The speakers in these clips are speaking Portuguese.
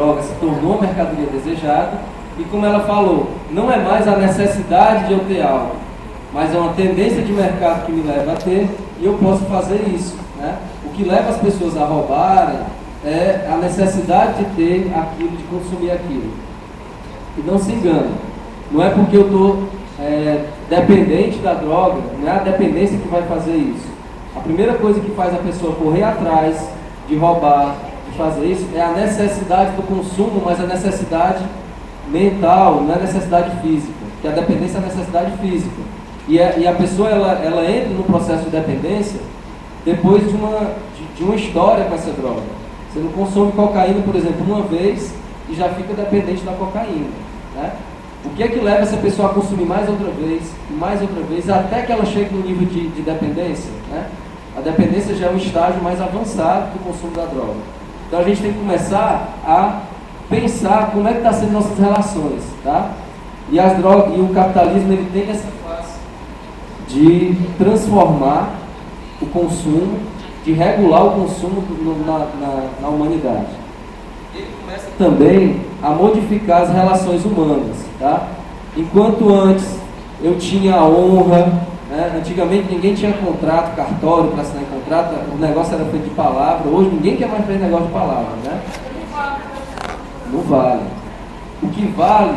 droga se tornou uma mercadoria desejada, e como ela falou, não é mais a necessidade de eu ter algo, mas é uma tendência de mercado que me leva a ter, e eu posso fazer isso, né? O que leva as pessoas a roubarem é a necessidade de ter aquilo, de consumir aquilo. E não se engane, não é porque eu estou dependente da droga, não é a dependência que vai fazer isso. A primeira coisa que faz a pessoa correr atrás de roubar, de fazer isso, é a necessidade do consumo, mas a necessidade mental, não é a necessidade física, porque a dependência é a necessidade física. E a pessoa ela entra no processo de dependência depois de uma história com essa droga. Você não consome cocaína, por exemplo, uma vez e já fica dependente da cocaína, né? O que é que leva essa pessoa a consumir mais outra vez, até que ela chegue no nível de dependência, né? A dependência já é um estágio mais avançado do consumo da droga. Então a gente tem que começar a pensar como é que está sendo nossas relações, tá? E as drogas, e o capitalismo, ele tem essa face de transformar o consumo, de regular o consumo na humanidade. Ele começa também a modificar as relações humanas, tá? Enquanto antes eu tinha a honra, né? Antigamente ninguém tinha contrato, cartório para assinar contrato, o negócio era feito de palavra. Hoje ninguém quer mais fazer negócio de palavra, né? Não vale. O que vale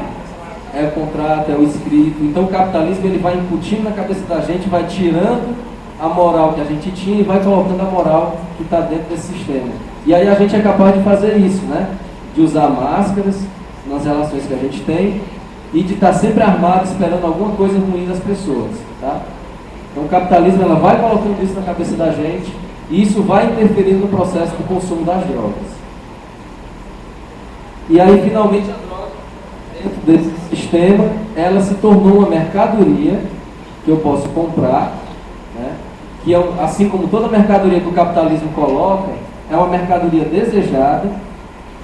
é o contrato, é o escrito. Então o capitalismo, ele vai incutindo na cabeça da gente, vai tirando a moral que a gente tinha e vai colocando a moral que está dentro desse sistema. E aí a gente é capaz de fazer isso, né? De usar máscaras nas relações que a gente tem e de estar sempre armado esperando alguma coisa ruim das pessoas, tá? Então o capitalismo, ela vai colocando isso na cabeça da gente e isso vai interferindo no processo do consumo das drogas. E aí finalmente a droga, dentro desse sistema, ela se tornou uma mercadoria que eu posso comprar, né? Que é, assim como toda mercadoria que o capitalismo coloca, é uma mercadoria desejada,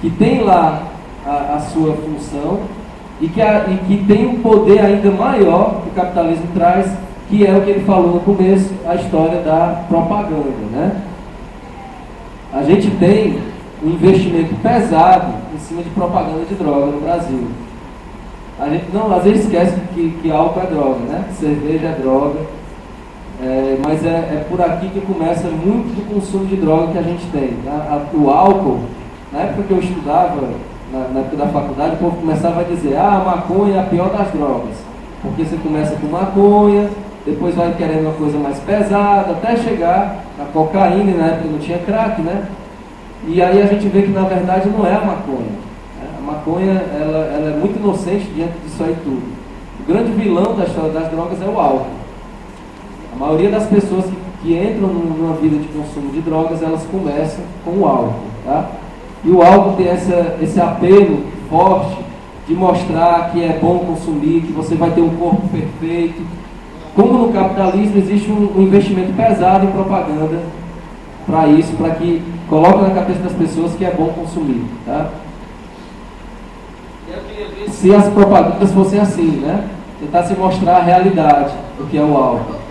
que tem lá a sua função e que tem um poder ainda maior que o capitalismo traz, que é o que ele falou no começo, a história da propaganda, né? A gente tem um investimento pesado em cima de propaganda de droga no Brasil. A gente às vezes esquece que álcool é droga, né? Cerveja é droga. Mas é por aqui que começa muito do consumo de droga que a gente tem. O álcool, na época que eu estudava, na época da faculdade, o povo começava a dizer: a maconha é a pior das drogas. Porque você começa com maconha, depois vai querendo uma coisa mais pesada, até chegar na cocaína, e na época não tinha crack, né? E aí a gente vê que na verdade não é a maconha. Né? A maconha ela é muito inocente diante disso aí tudo. O grande vilão da história das drogas é o álcool. A maioria das pessoas que entram numa vida de consumo de drogas, elas começam com o álcool, tá? E o álcool tem esse apelo forte de mostrar que é bom consumir, que você vai ter um corpo perfeito. Como no capitalismo existe um investimento pesado em propaganda para isso, para que coloque na cabeça das pessoas que é bom consumir, tá? Se as propagandas fossem assim, né? Tentar se mostrar a realidade do que é o álcool.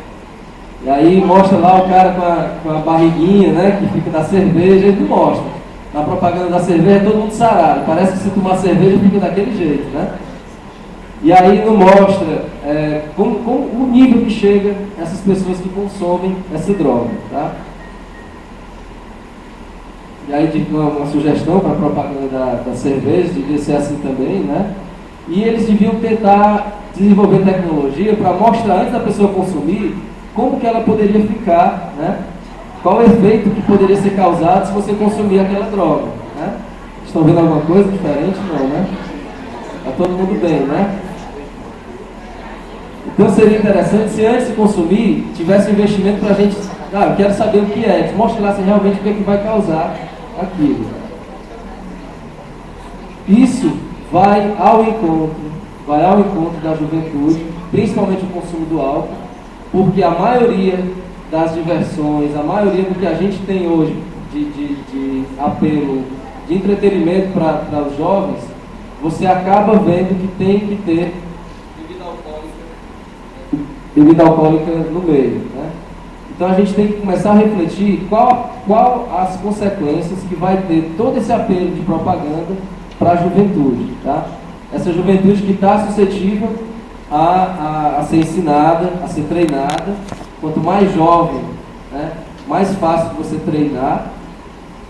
E aí mostra lá o cara com a barriguinha, né, que fica da cerveja, ele não mostra. Na propaganda da cerveja todo mundo sarado, parece que se tomar cerveja fica daquele jeito, né? E aí não mostra como o nível que chega essas pessoas que consomem essa droga, tá? E aí uma sugestão para a propaganda da cerveja, devia ser assim também, né? E eles deviam tentar desenvolver tecnologia para mostrar antes da pessoa consumir como que ela poderia ficar, né? Qual o efeito que poderia ser causado se você consumir aquela droga, né? Estão vendo alguma coisa diferente? Não, né? Está todo mundo bem, né? Então seria interessante se antes de consumir tivesse um investimento para a gente, eu quero saber o que é, mostrasse realmente o que é que vai causar aquilo. Isso vai ao encontro da juventude, principalmente o consumo do álcool, porque a maioria das diversões, a maioria do que a gente tem hoje de apelo, de entretenimento para os jovens, você acaba vendo que tem que ter bebida alcoólica no meio, né? Então a gente tem que começar a refletir qual as consequências que vai ter todo esse apelo de propaganda para a juventude, tá? Essa juventude que está suscetível a ser ensinada, a ser treinada. Quanto mais jovem, né, mais fácil de você treinar.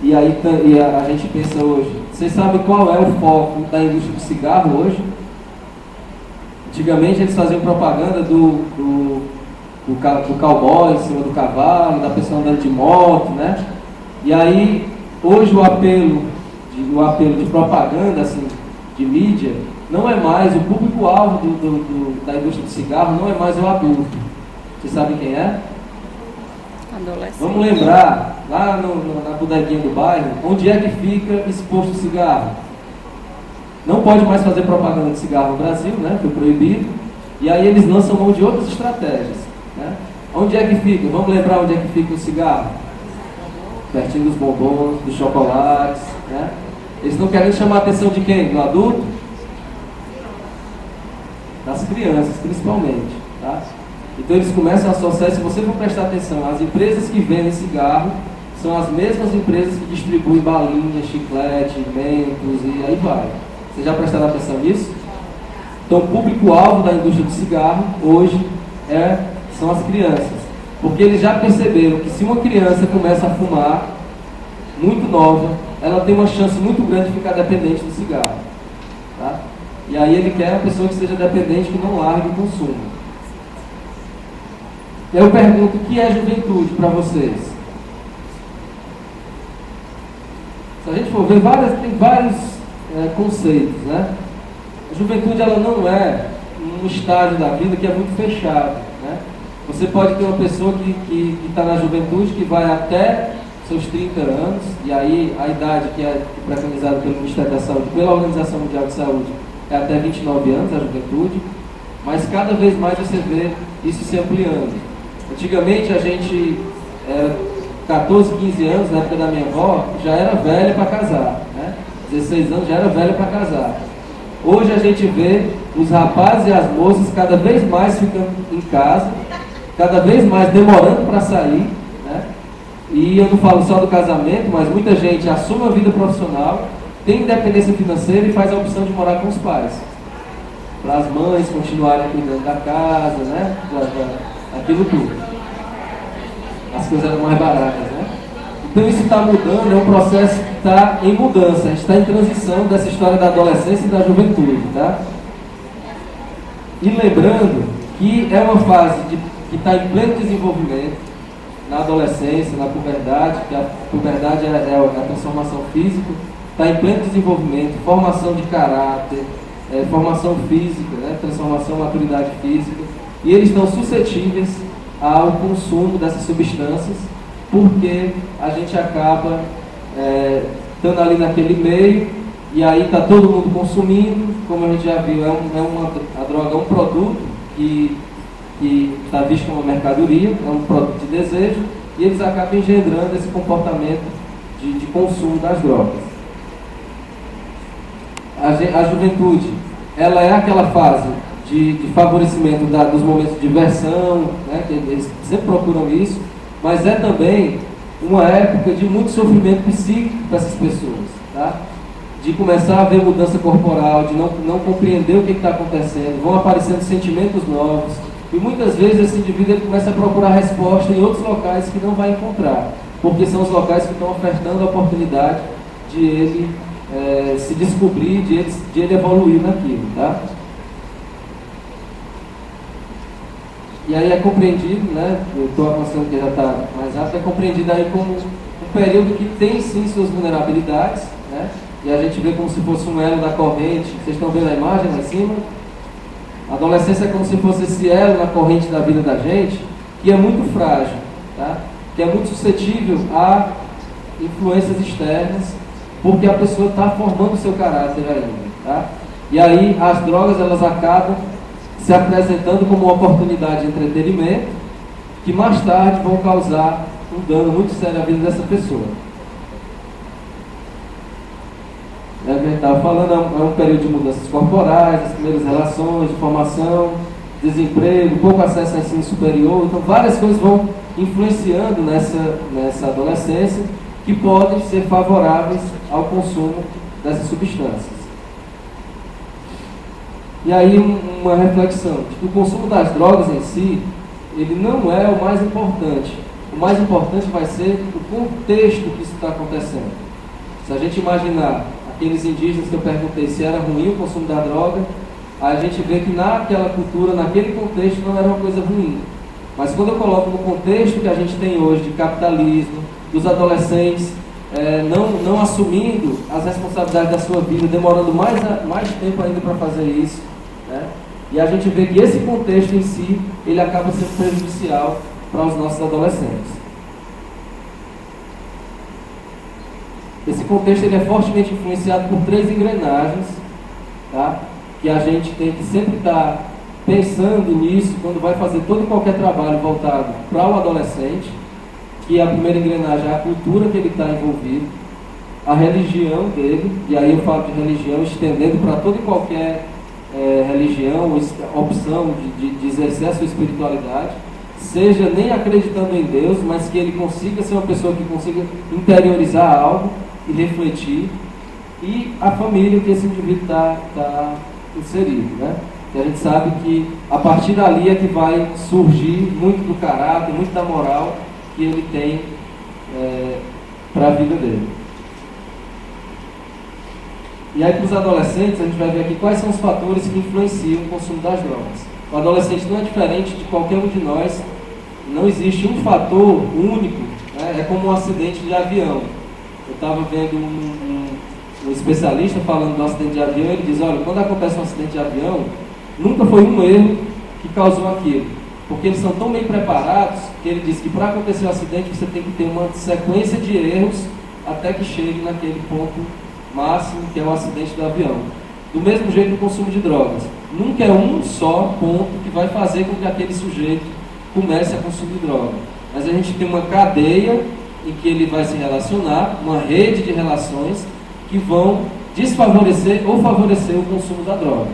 E aí a gente pensa hoje, vocês sabem qual é o foco da indústria do cigarro hoje? Antigamente eles faziam propaganda do cowboy em cima do cavalo, da pessoa andando de moto, né? E aí, hoje o apelo de propaganda, assim, de mídia, não é mais, o público-alvo da indústria do cigarro não é mais o adulto. Vocês sabem quem é? Adolescente. Vamos lembrar, lá na bodeguinha do bairro, onde é que fica exposto o cigarro? Não pode mais fazer propaganda de cigarro no Brasil, né? Foi proibido. E aí eles lançam mão de outras estratégias, né? Onde é que fica? Vamos lembrar onde é que fica o cigarro? Pertinho dos bombons, dos chocolates, né? Eles estão querendo chamar a atenção de quem? Do adulto? Das crianças, principalmente, tá? Então eles começam a associar, se você for prestar atenção, as empresas que vendem cigarro são as mesmas empresas que distribuem balinhas, chiclete, mentos e aí vai. Vocês já prestaram atenção nisso? Então o público-alvo da indústria do cigarro hoje são as crianças. Porque eles já perceberam que se uma criança começa a fumar, muito nova, ela tem uma chance muito grande de ficar dependente do cigarro. Tá? E aí ele quer uma pessoa que seja dependente, que não largue o consumo. Eu pergunto, o que é juventude para vocês? Se a gente for ver, tem vários conceitos, né? A juventude, ela não é um estágio da vida que é muito fechado, né? Você pode ter uma pessoa que está na juventude, que vai até seus 30 anos, e aí a idade que é preconizada pelo Ministério da Saúde, pela Organização Mundial de Saúde, é até 29 anos a juventude, mas cada vez mais você vê isso se ampliando. Antigamente a gente, 14, 15 anos, na época da minha avó, já era velha para casar, né? 16 anos já era velha para casar. Hoje a gente vê os rapazes e as moças cada vez mais ficando em casa, cada vez mais demorando para sair, né? E eu não falo só do casamento, mas muita gente assume a vida profissional, tem independência financeira e faz a opção de morar com os pais, para as mães continuarem cuidando da casa, né? Aquilo tudo. As coisas eram mais baratas, né? Então isso está mudando, é um processo que está em mudança, a gente está em transição dessa história da adolescência e da juventude, tá? E lembrando que é uma fase que está em pleno desenvolvimento, na adolescência, na puberdade, que a puberdade é a transformação física, está em pleno desenvolvimento, formação de caráter, formação física, né? Transformação, maturidade física, e eles estão suscetíveis ao consumo dessas substâncias, porque a gente acaba estando ali naquele meio, e aí está todo mundo consumindo, como a gente já viu, a droga é um produto que está visto como uma mercadoria, é um produto de desejo, e eles acabam engendrando esse comportamento de consumo das drogas. A juventude, ela é aquela fase de favorecimento dos momentos de diversão, né, que eles sempre procuram isso, mas é também uma época de muito sofrimento psíquico para essas pessoas, tá? De começar a ver mudança corporal, de não compreender o que está acontecendo, vão aparecendo sentimentos novos, e muitas vezes esse indivíduo ele começa a procurar resposta em outros locais que não vai encontrar, porque são os locais que estão ofertando a oportunidade de ele se descobrir, de ele evoluir naquilo, tá? E aí é compreendido, né, eu estou avançando que já está mais rápido, é compreendido aí como um período que tem sim suas vulnerabilidades, né, e a gente vê como se fosse um elo na corrente. Vocês estão vendo a imagem lá em cima? A adolescência é como se fosse esse elo na corrente da vida da gente, que é muito frágil, tá? Que é muito suscetível a influências externas, porque a pessoa está formando o seu caráter ainda, tá? E aí as drogas, elas acabam se apresentando como uma oportunidade de entretenimento, que mais tarde vão causar um dano muito sério à vida dessa pessoa. É o que a gente estava falando, é um período de mudanças corporais, as primeiras relações, de formação, desemprego, pouco acesso ao ensino superior, então várias coisas vão influenciando nessa adolescência, que podem ser favoráveis ao consumo dessas substâncias. E aí uma reflexão, o consumo das drogas em si, ele não é o mais importante. O mais importante vai ser o contexto que isso está acontecendo. Se a gente imaginar aqueles indígenas que eu perguntei se era ruim o consumo da droga, a gente vê que naquela cultura, naquele contexto, não era uma coisa ruim. Mas quando eu coloco no contexto que a gente tem hoje de capitalismo, dos adolescentes não assumindo as responsabilidades da sua vida, demorando mais tempo ainda para fazer isso, né? E a gente vê que esse contexto em si, ele acaba sendo prejudicial para os nossos adolescentes. Esse contexto ele é fortemente influenciado por 3 engrenagens, tá? Que a gente tem que sempre estar pensando nisso quando vai fazer todo e qualquer trabalho voltado para o adolescente, que a primeira engrenagem é a cultura que ele está envolvido, a religião dele, e aí eu falo de religião estendendo para toda e qualquer religião, opção de exercer a sua espiritualidade, seja nem acreditando em Deus, mas que ele consiga ser uma pessoa que consiga interiorizar algo e refletir, e a família que esse indivíduo está inserido, né? E a gente sabe que a partir dali é que vai surgir muito do caráter, muito da moral que ele tem para a vida dele. E aí, para os adolescentes, a gente vai ver aqui quais são os fatores que influenciam o consumo das drogas. O adolescente não é diferente de qualquer um de nós, não existe um fator único, né? É como um acidente de avião. Eu estava vendo um especialista falando do acidente de avião, ele diz, olha, quando acontece um acidente de avião, nunca foi um erro que causou aquilo, porque eles são tão bem preparados que ele diz que para acontecer um acidente você tem que ter uma sequência de erros até que chegue naquele ponto máximo que é o acidente do avião. Do mesmo jeito o consumo de drogas, nunca é um só ponto que vai fazer com que aquele sujeito comece a consumir droga, mas a gente tem uma cadeia em que ele vai se relacionar, uma rede de relações que vão desfavorecer ou favorecer o consumo da droga.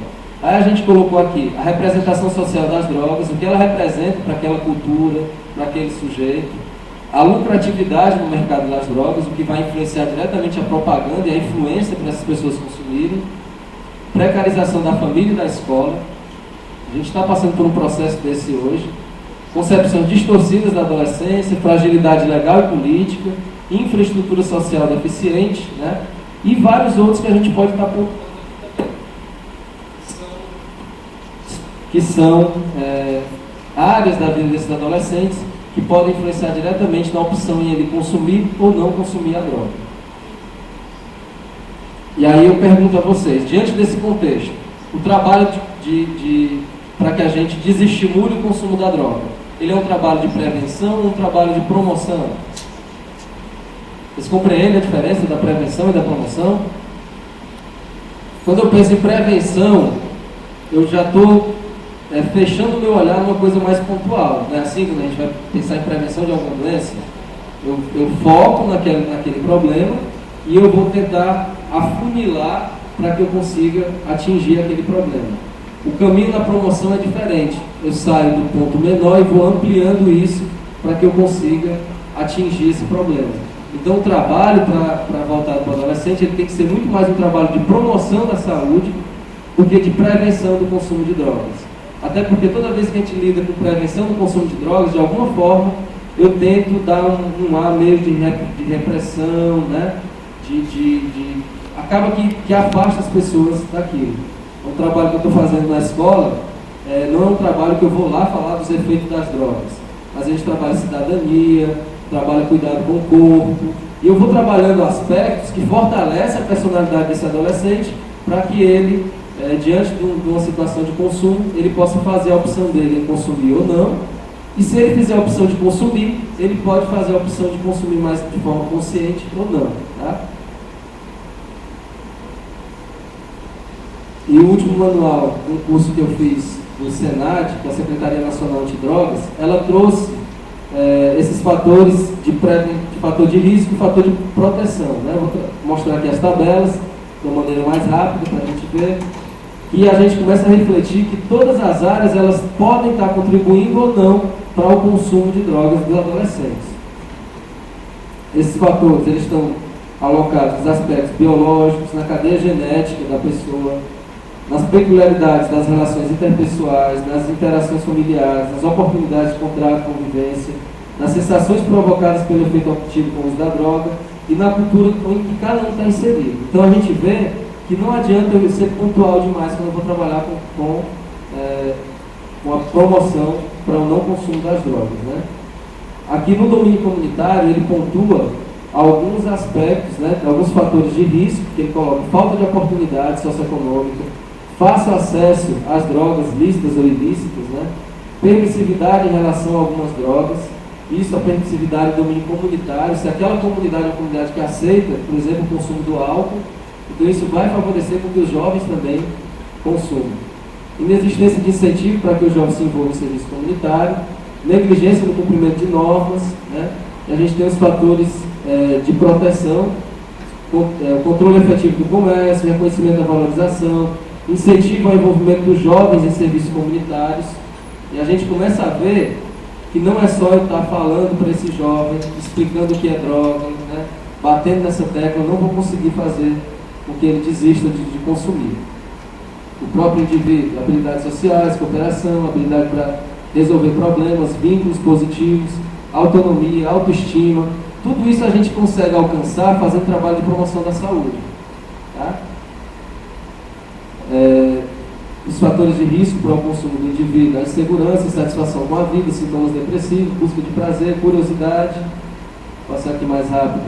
Aí a gente colocou aqui a representação social das drogas, o que ela representa para aquela cultura, para aquele sujeito, a lucratividade no mercado das drogas, o que vai influenciar diretamente a propaganda e a influência para essas pessoas consumirem, precarização da família e da escola, a gente está passando por um processo desse hoje, concepções distorcidas da adolescência, fragilidade legal e política, infraestrutura social deficiente, né? E vários outros que a gente pode estar preocupando, que são áreas da vida desses adolescentes que podem influenciar diretamente na opção em ele consumir ou não consumir a droga. E aí eu pergunto a vocês, diante desse contexto, o trabalho para que a gente desestimule o consumo da droga, ele é um trabalho de prevenção ou um trabalho de promoção? Vocês compreendem a diferença da prevenção e da promoção? Quando eu penso em prevenção, eu já estou fechando o meu olhar numa coisa mais pontual. Não é assim que a gente vai pensar em prevenção de alguma doença? Eu foco naquele problema e eu vou tentar afunilar para que eu consiga atingir aquele problema. O caminho da promoção é diferente. Eu saio do ponto menor e vou ampliando isso para que eu consiga atingir esse problema. Então o trabalho para voltar para o adolescente ele tem que ser muito mais um trabalho de promoção da saúde do que de prevenção do consumo de drogas. Até porque toda vez que a gente lida com prevenção do consumo de drogas, de alguma forma, eu tento dar um ar meio de repressão, né? Acaba que afasta as pessoas daquilo. O trabalho que eu estou fazendo na escola não é um trabalho que eu vou lá falar dos efeitos das drogas, mas a gente trabalha cidadania, trabalha cuidado com o corpo, e eu vou trabalhando aspectos que fortalecem a personalidade desse adolescente para que ele, diante de uma situação de consumo, ele possa fazer a opção dele em consumir ou não, e se ele fizer a opção de consumir, ele pode fazer a opção de consumir mais de forma consciente ou não, tá? E o último manual, um curso que eu fiz do SENAD, que é a Secretaria Nacional Antidrogas, ela trouxe esses fatores de fator de risco e fator de proteção, né? Eu vou mostrar aqui as tabelas de uma maneira mais rápida para a gente ver. E a gente começa a refletir que todas as áreas elas podem estar contribuindo ou não para o consumo de drogas dos adolescentes. Esses fatores eles estão alocados nos aspectos biológicos, na cadeia genética da pessoa, nas peculiaridades das relações interpessoais, nas interações familiares, nas oportunidades de contrato e convivência, nas sensações provocadas pelo efeito obtido com o uso da droga e na cultura em que cada um está inserido. Então a gente vê que não adianta eu ser pontual demais quando eu vou trabalhar com a promoção para o não consumo das drogas, né? Aqui no domínio comunitário ele pontua alguns aspectos, né, alguns fatores de risco que ele coloca: falta de oportunidade socioeconômica, fácil acesso às drogas lícitas ou ilícitas, né, permissividade em relação a algumas drogas. Isso, a permissividade do domínio comunitário. Se aquela comunidade é uma comunidade que aceita, por exemplo, o consumo do álcool, então isso vai favorecer com que os jovens também consumam. Inexistência de incentivo para que os jovens se envolvam em serviço comunitário, negligência no cumprimento de normas, né? E a gente tem os fatores de proteção, controle efetivo do comércio, reconhecimento da valorização, incentivo ao envolvimento dos jovens em serviços comunitários. E a gente começa a ver que não é só eu estar falando para esse jovem, explicando o que é droga, né? Batendo nessa tecla, eu não vou conseguir fazer com que ele desista de consumir. O próprio indivíduo, habilidades sociais, cooperação, habilidade para resolver problemas, vínculos positivos, autonomia, autoestima, tudo isso a gente consegue alcançar fazendo trabalho de promoção da saúde. Tá? Os fatores de risco para o consumo do indivíduo: a insegurança, insatisfação com a vida, sintomas depressivos, busca de prazer, curiosidade. Vou passar aqui mais rápido.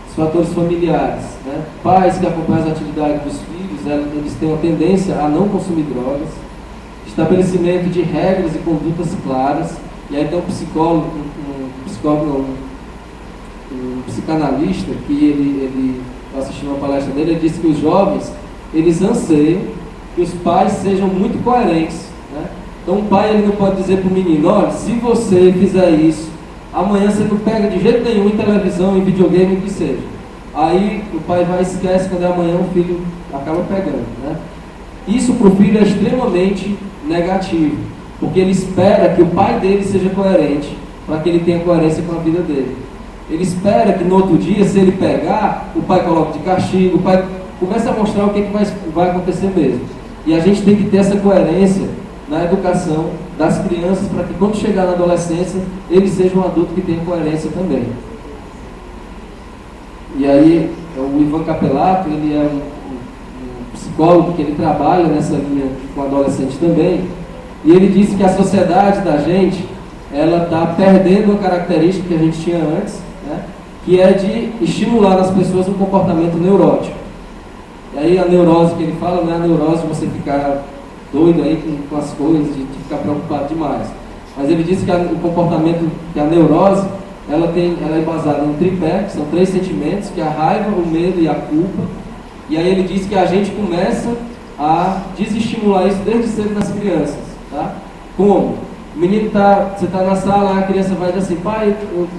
Os fatores familiares, né? Pais que acompanham as atividades dos filhos, eles têm uma tendência a não consumir drogas. Estabelecimento de regras e condutas claras. E aí tem um psicólogo, um psicanalista, que eu assisti uma palestra dele, ele disse que os jovens, eles anseiam que os pais sejam muito coerentes, né? Então o pai, ele não pode dizer para o menino: olha, se você fizer isso, amanhã você não pega de jeito nenhum em televisão, em videogame, o que seja. Aí o pai vai e esquece, quando é amanhã o filho acaba pegando, né? Isso para o filho é extremamente negativo, porque ele espera que o pai dele seja coerente, para que ele tenha coerência com a vida dele. Ele espera que no outro dia, se ele pegar, o pai coloque de castigo, o pai começa a mostrar o que vai acontecer mesmo. E a gente tem que ter essa coerência na educação das crianças, para que quando chegar na adolescência, eles sejam um adulto que tenha coerência também. E aí, o Ivan Capelato, ele é um psicólogo que ele trabalha nessa linha com adolescentes também, e ele disse que a sociedade da gente, ela está perdendo uma característica que a gente tinha antes, né, que é de estimular nas pessoas um comportamento neurótico. E aí a neurose que ele fala não é a neurose de você ficar doido aí com as coisas, de ficar preocupado demais. Mas ele disse que o comportamento, que a neurose, ela é baseada em um tripé, que são 3 sentimentos, que é a raiva, o medo e a culpa. E aí ele diz que a gente começa a desestimular isso desde cedo nas crianças. Tá? Como? O menino você está na sala, a criança vai dizer assim: pai,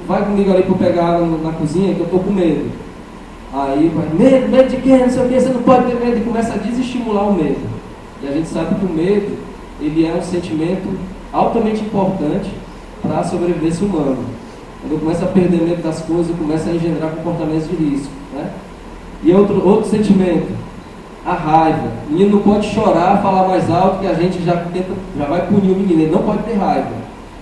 vai comigo ali para eu pegar água na cozinha, que eu estou com medo. Aí vai: medo de quê? Não sei o que, você não pode ter medo. E começa a desestimular o medo. E a gente sabe que o medo, ele é um sentimento altamente importante para a sobrevivência humana. Quando começa a perder medo das coisas, começa a engendrar comportamentos de risco, né? E outro sentimento, a raiva. O menino não pode chorar, falar mais alto, que a gente já vai punir o menino. Ele não pode ter raiva.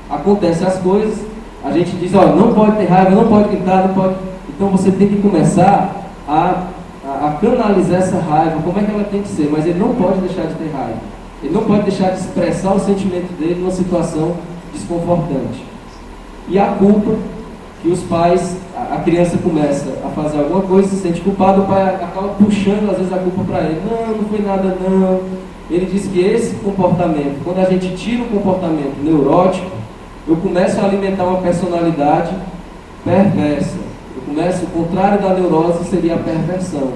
Acontecem as coisas, a gente diz: ó, não pode ter raiva, não pode gritar, não pode. Então você tem que começar a canalizar essa raiva, como é que ela tem que ser, mas ele não pode deixar de ter raiva. Ele não pode deixar de expressar o sentimento dele numa situação desconfortante. E a culpa, que os pais, a criança começa a fazer alguma coisa, se sente culpado, o pai acaba puxando às vezes a culpa para ele. Não foi nada não. Ele diz que esse comportamento, quando a gente tira o comportamento neurótico, eu começo a alimentar uma personalidade perversa. O contrário da neurose seria a perversão.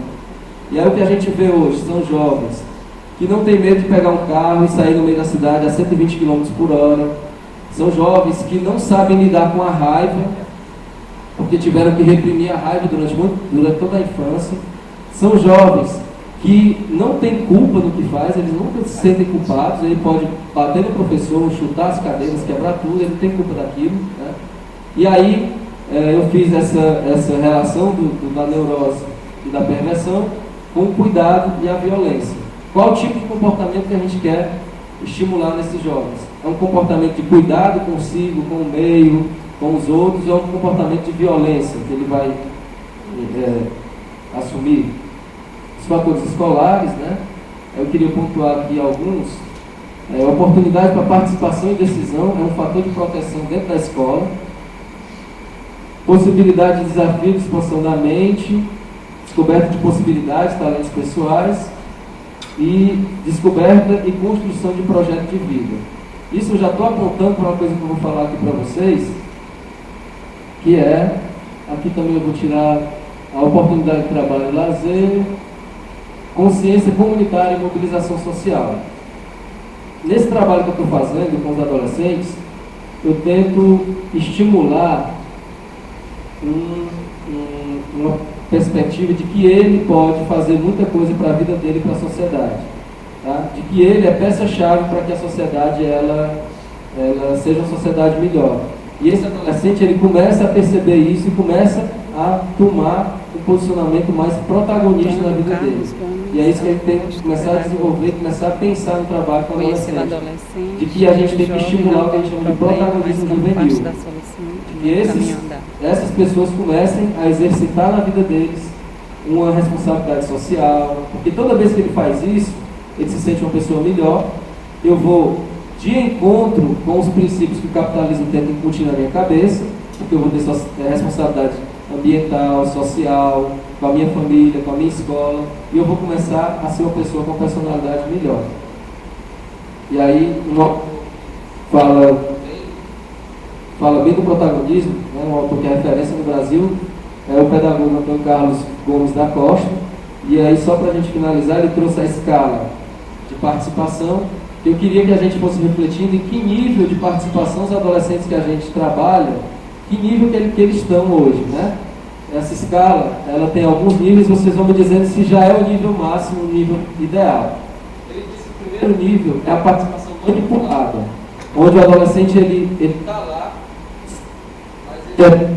E aí o que a gente vê hoje são jovens que não tem medo de pegar um carro e sair no meio da cidade a 120 km por hora. São jovens que não sabem lidar com a raiva, porque tiveram que reprimir a raiva durante toda a infância. São jovens que não têm culpa no que faz, eles nunca se sentem culpados. Ele pode bater no professor, chutar as cadeiras, quebrar tudo, ele não tem culpa daquilo, né? E aí eu fiz essa relação da neurose da perversão com o cuidado e a violência. Qual o tipo de comportamento que a gente quer estimular nesses jovens? É um comportamento de cuidado consigo, com o meio, com os outros, ou é um comportamento de violência que ele vai assumir? Os fatores escolares, né? Eu queria pontuar aqui alguns. Oportunidade para participação e decisão é um fator de proteção dentro da escola. Possibilidade de desafio de expansão da mente, descoberta de possibilidades, talentos pessoais e descoberta e construção de projeto de vida. Isso eu já estou apontando para uma coisa que eu vou falar aqui para vocês, que é, aqui também eu vou tirar a oportunidade de trabalho e lazer, consciência comunitária e mobilização social. Nesse trabalho que eu estou fazendo com os adolescentes, eu tento estimular uma perspectiva de que ele pode fazer muita coisa para a vida dele e para a sociedade, tá? De que ele é peça-chave para que a sociedade ela seja uma sociedade melhor. E esse adolescente ele começa a perceber isso e começa a tomar um posicionamento mais protagonista na vida dele. E é isso que a gente tem que começar a desenvolver, começar a pensar no trabalho com o adolescente. De que a gente tem que estimular o que a gente chama de protagonismo juvenil. De que essas pessoas comecem a exercitar na vida deles uma responsabilidade social, porque toda vez que ele faz isso, ele se sente uma pessoa melhor. Eu vou de encontro com os princípios que o capitalismo tenta incutir na minha cabeça, porque eu vou ter responsabilidade ambiental, social, com a minha família, com a minha escola, e eu vou começar a ser uma pessoa com personalidade melhor. E aí, fala bem do protagonismo, né, um autor que é referência no Brasil, é o pedagogo Antônio Carlos Gomes da Costa, e aí só para a gente finalizar, ele trouxe a escala de participação. Eu queria que a gente fosse refletindo em que nível de participação os adolescentes que a gente trabalha, que nível que eles estão hoje, né? Essa escala, ela tem alguns níveis, vocês vão me dizendo se já é o nível máximo, o nível ideal. Ele disse que o primeiro nível é a participação manipulada, onde o adolescente ele está lá, mas ele é